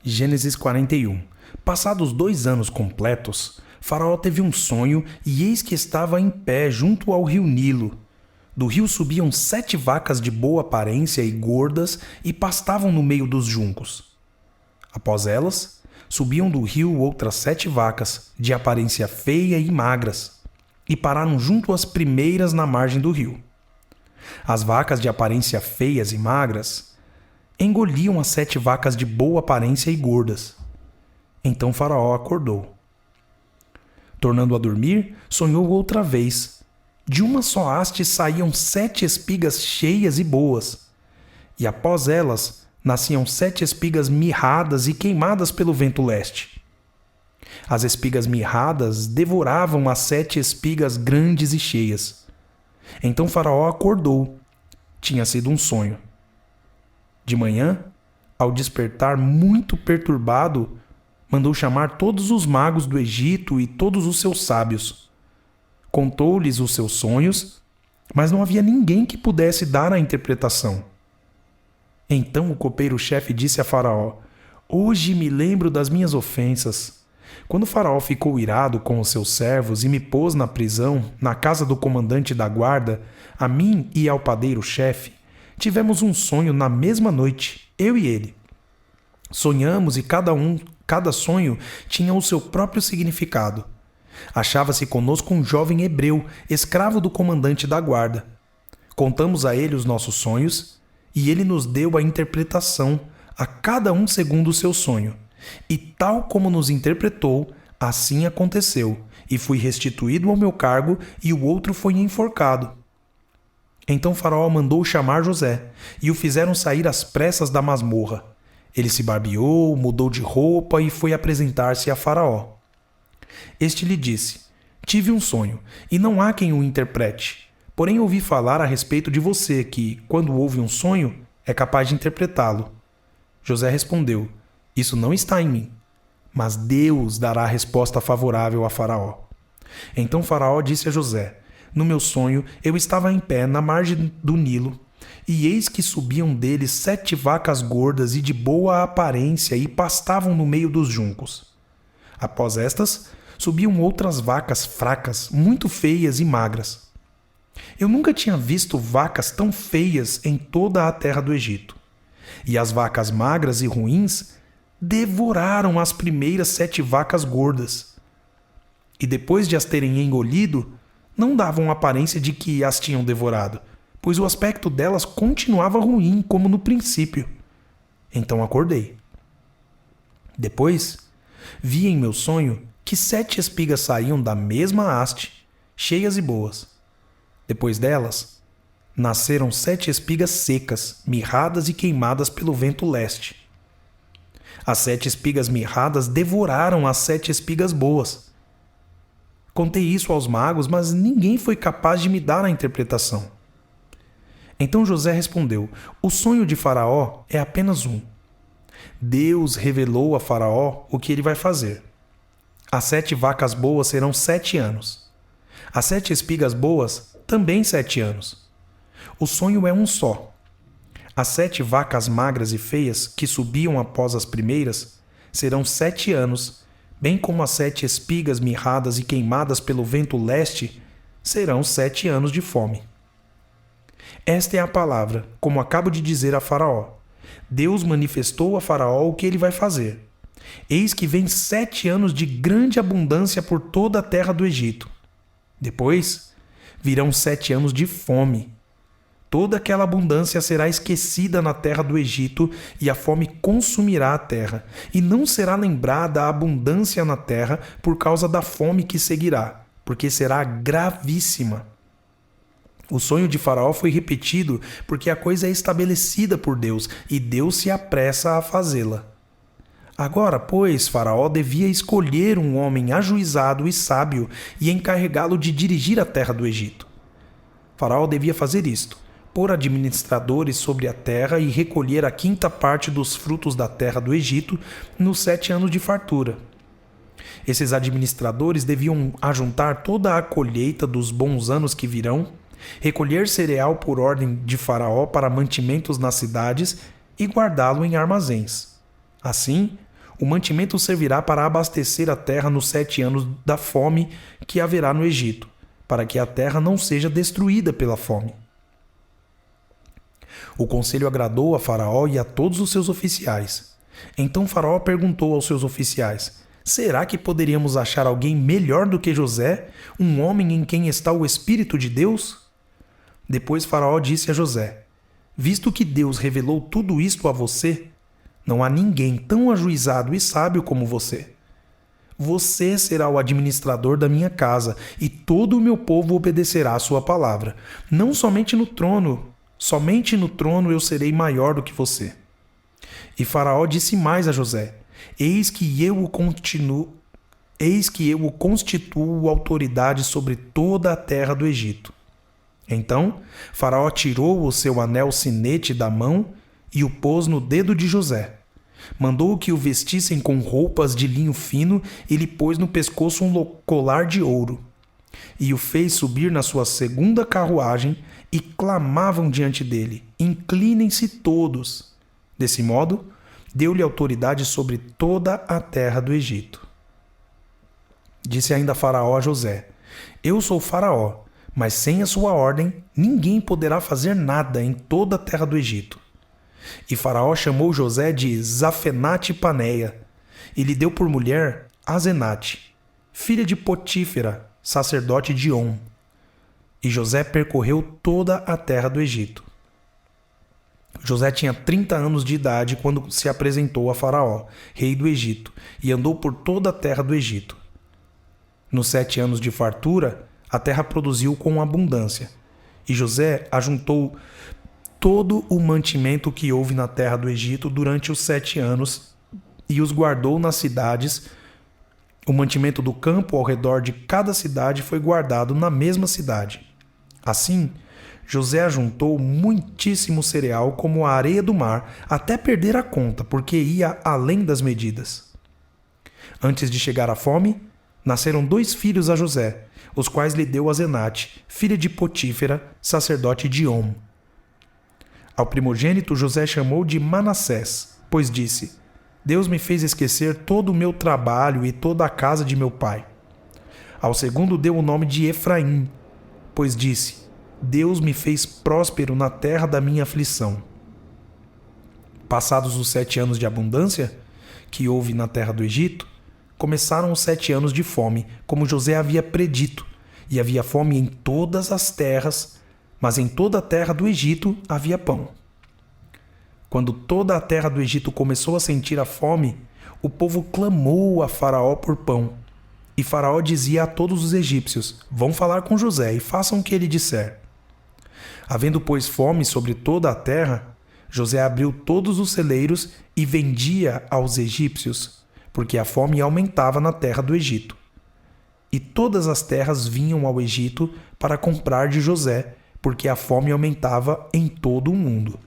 Gênesis 41. Passados 2 anos completos, Faraó teve um sonho e eis que estava em pé junto ao rio Nilo. Do rio subiam 7 vacas de boa aparência e gordas e pastavam no meio dos juncos. Após elas, subiam do rio outras 7 vacas, de aparência feia e magras, e pararam junto às primeiras na margem do rio. As vacas de aparência feias e magras engoliam as 7 vacas de boa aparência e gordas. Então Faraó acordou. Tornando a dormir, sonhou outra vez. De uma só haste saíam 7 espigas cheias e boas, e após elas nasciam 7 espigas mirradas e queimadas pelo vento leste. As espigas mirradas devoravam as 7 espigas grandes e cheias. Então Faraó acordou. Tinha sido um sonho. De manhã, ao despertar muito perturbado, mandou chamar todos os magos do Egito e todos os seus sábios. Contou-lhes os seus sonhos, mas não havia ninguém que pudesse dar a interpretação. Então o copeiro-chefe disse a Faraó: "Hoje me lembro das minhas ofensas. Quando Faraó ficou irado com os seus servos e me pôs na prisão, na casa do comandante da guarda, a mim e ao padeiro-chefe, tivemos um sonho na mesma noite, eu e ele. Sonhamos e cada sonho tinha o seu próprio significado. Achava-se conosco um jovem hebreu, escravo do comandante da guarda. Contamos a ele os nossos sonhos e ele nos deu a interpretação, a cada um segundo o seu sonho. E tal como nos interpretou, assim aconteceu, e fui restituído ao meu cargo e o outro foi enforcado." Então Faraó mandou chamar José, e o fizeram sair às pressas da masmorra. Ele se barbeou, mudou de roupa e foi apresentar-se a Faraó. Este lhe disse: "Tive um sonho, e não há quem o interprete. Porém ouvi falar a respeito de você, que, quando ouve um sonho, é capaz de interpretá-lo." José respondeu: "Isso não está em mim, mas Deus dará resposta favorável a Faraó." Então Faraó disse a José: "No meu sonho, eu estava em pé na margem do Nilo, e eis que subiam dele 7 vacas gordas e de boa aparência e pastavam no meio dos juncos. Após estas, subiam outras vacas fracas, muito feias e magras. Eu nunca tinha visto vacas tão feias em toda a terra do Egito. E as vacas magras e ruins devoraram as primeiras 7 vacas gordas. E depois de as terem engolido, não davam aparência de que as tinham devorado, pois o aspecto delas continuava ruim como no princípio. Então acordei. Depois, vi em meu sonho que 7 espigas saíam da mesma haste, cheias e boas. Depois delas, nasceram 7 espigas secas, mirradas e queimadas pelo vento leste. As 7 espigas mirradas devoraram as 7 espigas boas. Contei isso aos magos, mas ninguém foi capaz de me dar a interpretação." Então José respondeu: "O sonho de Faraó é apenas um. Deus revelou a Faraó o que ele vai fazer. As 7 vacas boas serão 7 anos. As 7 espigas boas também 7 anos. O sonho é um só. As 7 vacas magras e feias que subiam após as primeiras serão 7 anos, bem como as 7 espigas mirradas e queimadas pelo vento leste serão 7 anos de fome. Esta é a palavra, como acabo de dizer a Faraó. Deus manifestou a Faraó o que ele vai fazer. Eis que vem 7 anos de grande abundância por toda a terra do Egito. Depois virão 7 anos de fome. Toda aquela abundância será esquecida na terra do Egito e a fome consumirá a terra, e não será lembrada a abundância na terra por causa da fome que seguirá, porque será gravíssima." O sonho de Faraó foi repetido porque a coisa é estabelecida por Deus e Deus se apressa a fazê-la. Agora, pois, Faraó devia escolher um homem ajuizado e sábio e encarregá-lo de dirigir a terra do Egito. Faraó devia fazer isto: pôr administradores sobre a terra e recolher a 5ª parte dos frutos da terra do Egito nos 7 anos de fartura. Esses administradores deviam ajuntar toda a colheita dos bons anos que virão, recolher cereal por ordem de Faraó para mantimentos nas cidades e guardá-lo em armazéns. Assim, O mantimento servirá para abastecer a terra nos 7 anos da fome que haverá no Egito, para que a terra não seja destruída pela fome. O conselho agradou a Faraó e a todos os seus oficiais. Então Faraó perguntou aos seus oficiais: será que poderíamos achar alguém melhor do que José, um homem em quem está o Espírito de Deus? Depois Faraó disse a José: visto que Deus revelou tudo isto a você, não há ninguém tão ajuizado e sábio como você. Você será o administrador da minha casa, e todo o meu povo obedecerá à sua palavra. Não somente no trono eu serei maior do que você. E Faraó disse mais a José: eis que eu o constituo autoridade sobre toda a terra do Egito. Então Faraó tirou o seu anel sinete da mão e o pôs no dedo de José. Mandou que o vestissem com roupas de linho fino e lhe pôs no pescoço um colar de ouro. E o fez subir na sua segunda carruagem e clamavam diante dele: inclinem-se todos. Desse modo, deu-lhe autoridade sobre toda a terra do Egito. Disse ainda Faraó a José: eu sou Faraó, mas sem a sua ordem ninguém poderá fazer nada em toda a terra do Egito. E Faraó chamou José de Zafenate-Paneia e lhe deu por mulher Azenate, filha de Potífera, sacerdote de On. E José percorreu toda a terra do Egito. José tinha 30 anos de idade quando se apresentou a Faraó, rei do Egito, e andou por toda a terra do Egito. Nos 7 anos de fartura, a terra produziu com abundância, e José ajuntou todo o mantimento que houve na terra do Egito durante os 7 anos e os guardou nas cidades. O mantimento do campo ao redor de cada cidade foi guardado na mesma cidade. Assim, José ajuntou muitíssimo cereal como a areia do mar, até perder a conta, porque ia além das medidas. Antes de chegar à fome, nasceram 2 filhos a José, os quais lhe deu Azenate, filha de Potífera, sacerdote de On. Ao primogênito José chamou de Manassés, pois disse: Deus me fez esquecer todo o meu trabalho e toda a casa de meu pai. Ao segundo deu o nome de Efraim, pois disse: Deus me fez próspero na terra da minha aflição. Passados os 7 anos de abundância que houve na terra do Egito, começaram os 7 anos de fome, como José havia predito, e havia fome em todas as terras, mas em toda a terra do Egito havia pão. Quando toda a terra do Egito começou a sentir a fome, o povo clamou a Faraó por pão. E Faraó dizia a todos os egípcios: vão falar com José e façam o que ele disser. Havendo, pois, fome sobre toda a terra, José abriu todos os celeiros e vendia aos egípcios, porque a fome aumentava na terra do Egito. E todas as terras vinham ao Egito para comprar de José, porque a fome aumentava em todo o mundo.